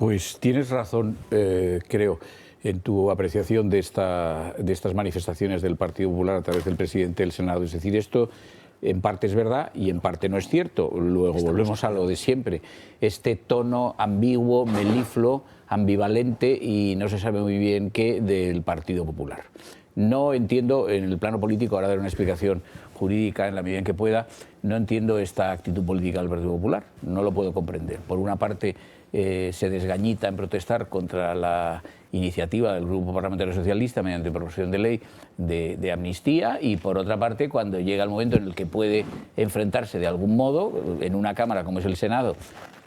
Pues tienes razón, creo, en tu apreciación de estas manifestaciones del Partido Popular a través del presidente del Senado. Es decir, esto en parte es verdad y en parte no es cierto. Luego volvemos a lo de siempre. Este tono ambiguo, melifluo, ambivalente y no se sabe muy bien qué del Partido Popular. No entiendo, en el plano político, ahora daré una explicación jurídica en la medida en que pueda, no entiendo esta actitud política del Partido Popular, no lo puedo comprender. Por una parte, se desgañita en protestar contra la iniciativa del Grupo Parlamentario Socialista mediante proposición de ley de amnistía y, por otra parte, cuando llega el momento en el que puede enfrentarse de algún modo en una Cámara como es el Senado,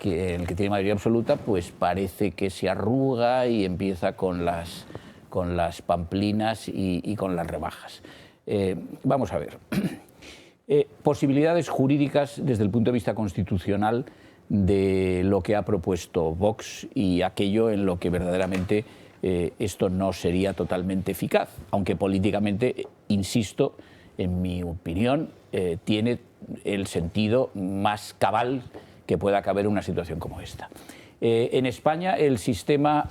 en el que tiene mayoría absoluta, pues parece que se arruga y empieza con las pamplinas y con las rebajas. Vamos a ver. Posibilidades jurídicas desde el punto de vista constitucional de lo que ha propuesto Vox y aquello en lo que verdaderamente esto no sería totalmente eficaz, aunque políticamente, insisto, en mi opinión, tiene el sentido más cabal que pueda caber en una situación como esta. En España el sistema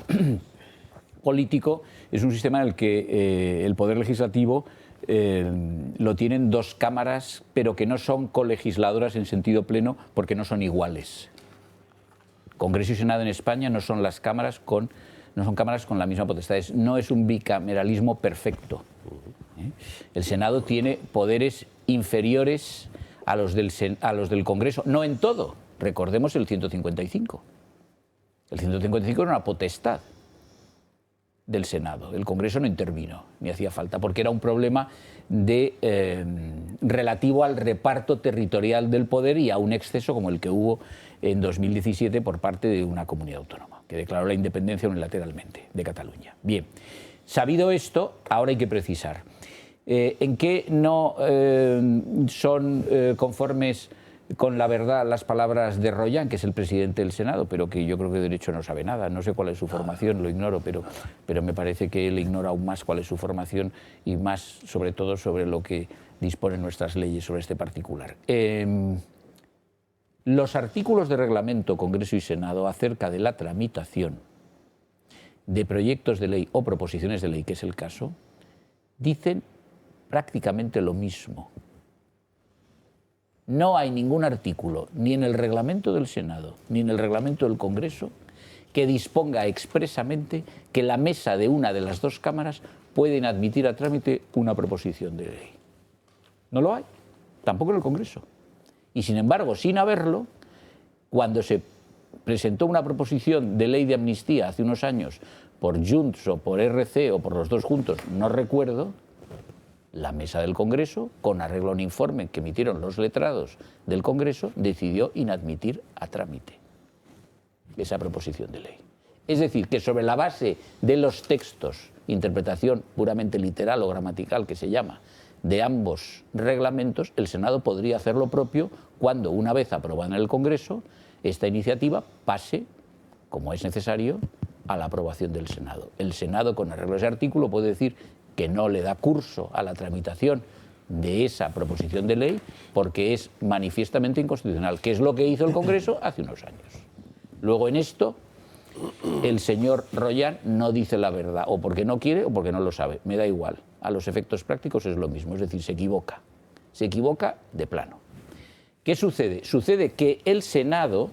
político es un sistema en el que el Poder Legislativo lo tienen dos cámaras, pero que no son colegisladoras en sentido pleno porque no son iguales. Congreso y Senado en España no son cámaras con la misma potestad. No es un bicameralismo perfecto. El Senado tiene poderes inferiores a los del Congreso, no en todo. Recordemos el 155. El 155 era una potestad del Senado. El Congreso no intervino, ni hacía falta, porque era un problema relativo al reparto territorial del poder y a un exceso como el que hubo en 2017 por parte de una comunidad autónoma, que declaró la independencia unilateralmente de Cataluña. Bien, sabido esto, ahora hay que precisar. ¿En qué no son conformes con la verdad las palabras de Royan, que es el presidente del Senado, pero que yo creo que de derecho no sabe nada? No sé cuál es su formación, lo ignoro, pero me parece que él ignora aún más cuál es su formación y más, sobre todo, sobre lo que disponen nuestras leyes sobre este particular. Los artículos de reglamento, Congreso y Senado, acerca de la tramitación de proyectos de ley o proposiciones de ley, que es el caso, dicen prácticamente lo mismo. No hay ningún artículo, ni en el reglamento del Senado, ni en el reglamento del Congreso, que disponga expresamente que la mesa de una de las dos cámaras pueden admitir a trámite una proposición de ley. No lo hay, tampoco en el Congreso. Y sin embargo, sin haberlo, cuando se presentó una proposición de ley de amnistía hace unos años por Junts o por RC o por los dos juntos, no recuerdo, la mesa del Congreso, con arreglo a un informe que emitieron los letrados del Congreso, decidió inadmitir a trámite esa proposición de ley. Es decir, que sobre la base de los textos, interpretación puramente literal o gramatical que se llama, de ambos reglamentos, el Senado podría hacer lo propio cuando, una vez aprobada en el Congreso, esta iniciativa pase, como es necesario, a la aprobación del Senado. El Senado, con arreglo a ese artículo, puede decir que no le da curso a la tramitación de esa proposición de ley porque es manifiestamente inconstitucional, que es lo que hizo el Congreso hace unos años. Luego, en esto, el señor Royan no dice la verdad, o porque no quiere o porque no lo sabe, me da igual. A los efectos prácticos es lo mismo, es decir, se equivoca de plano. ¿Qué sucede? Sucede que el Senado,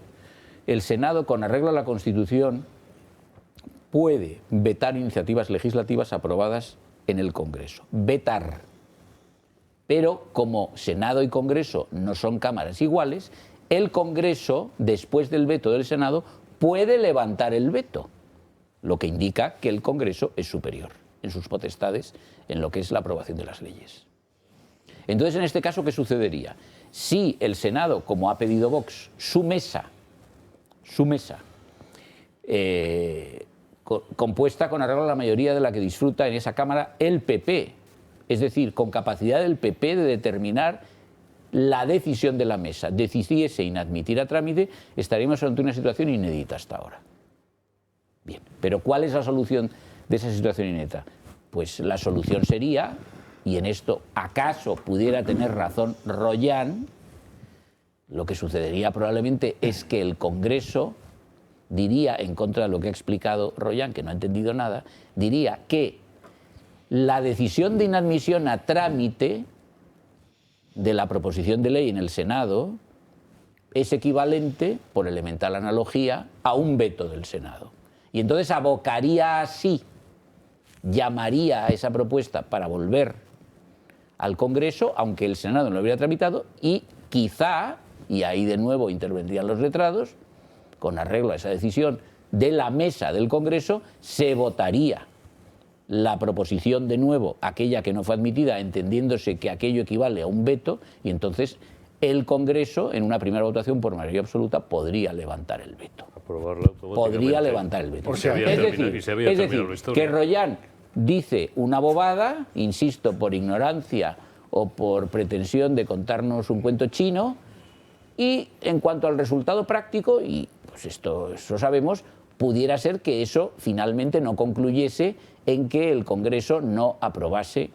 con arreglo a la Constitución, puede vetar iniciativas legislativas aprobadas en el Congreso. Vetar. Pero como Senado y Congreso no son cámaras iguales, el Congreso, después del veto del Senado, puede levantar el veto, lo que indica que el Congreso es superior en sus potestades en lo que es la aprobación de las leyes. Entonces, en este caso, ¿qué sucedería? Si el Senado, como ha pedido Vox, su mesa, compuesta con arreglo a la mayoría de la que disfruta en esa Cámara el PP, es decir, con capacidad del PP de determinar la decisión de la mesa, decidiese inadmitir a trámite, estaríamos ante una situación inédita hasta ahora. Bien, pero ¿cuál es la solución de esa situación inédita? Pues la solución sería, y en esto acaso pudiera tener razón Royan, lo que sucedería probablemente es que el Congreso diría, en contra de lo que ha explicado Royan, que no ha entendido nada, diría que la decisión de inadmisión a trámite de la proposición de ley en el Senado es equivalente, por elemental analogía, a un veto del Senado. Y entonces abocaría así, llamaría a esa propuesta para volver al Congreso, aunque el Senado no lo hubiera tramitado, y quizá, y ahí de nuevo intervendrían los letrados, con arreglo a esa decisión de la mesa del Congreso, se votaría la proposición de nuevo, aquella que no fue admitida, entendiéndose que aquello equivale a un veto, y entonces el Congreso, en una primera votación por mayoría absoluta, podría levantar el veto. Podría levantar el veto. O sea, es decir, que Royan dice una bobada, insisto, por ignorancia o por pretensión de contarnos un cuento chino, y en cuanto al resultado práctico, y pues eso sabemos, pudiera ser que eso finalmente no concluyese en que el Congreso no aprobase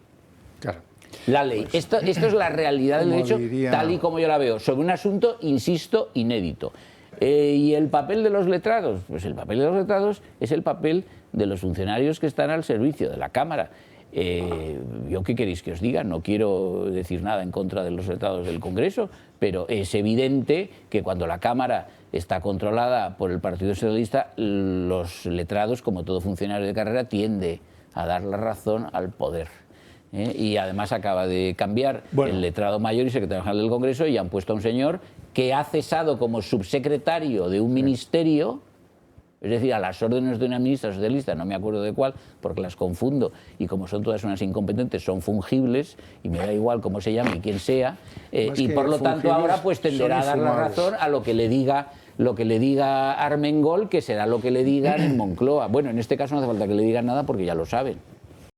la ley. Esto es la realidad del derecho, tal y como yo la veo, sobre un asunto, insisto, inédito. ¿Y el papel de los letrados? Pues el papel de los letrados es el papel de los funcionarios que están al servicio de la Cámara. ¿Yo qué queréis que os diga? No quiero decir nada en contra de los letrados del Congreso, pero es evidente que cuando la Cámara está controlada por el Partido Socialista, los letrados, como todo funcionario de carrera, tiende a dar la razón al poder. Y además acaba de cambiar el letrado mayor y secretario general del Congreso, y han puesto a un señor que ha cesado como subsecretario de un ministerio, es decir, a las órdenes de una ministra socialista, no me acuerdo de cuál, porque las confundo, y como son todas unas incompetentes, son fungibles, y me da igual cómo se llame y quién sea, y por lo tanto ahora pues tenderá a dar la razón a lo que le diga Armengol, que será lo que le digan en Moncloa. Bueno, en este caso no hace falta que le digan nada porque ya lo saben.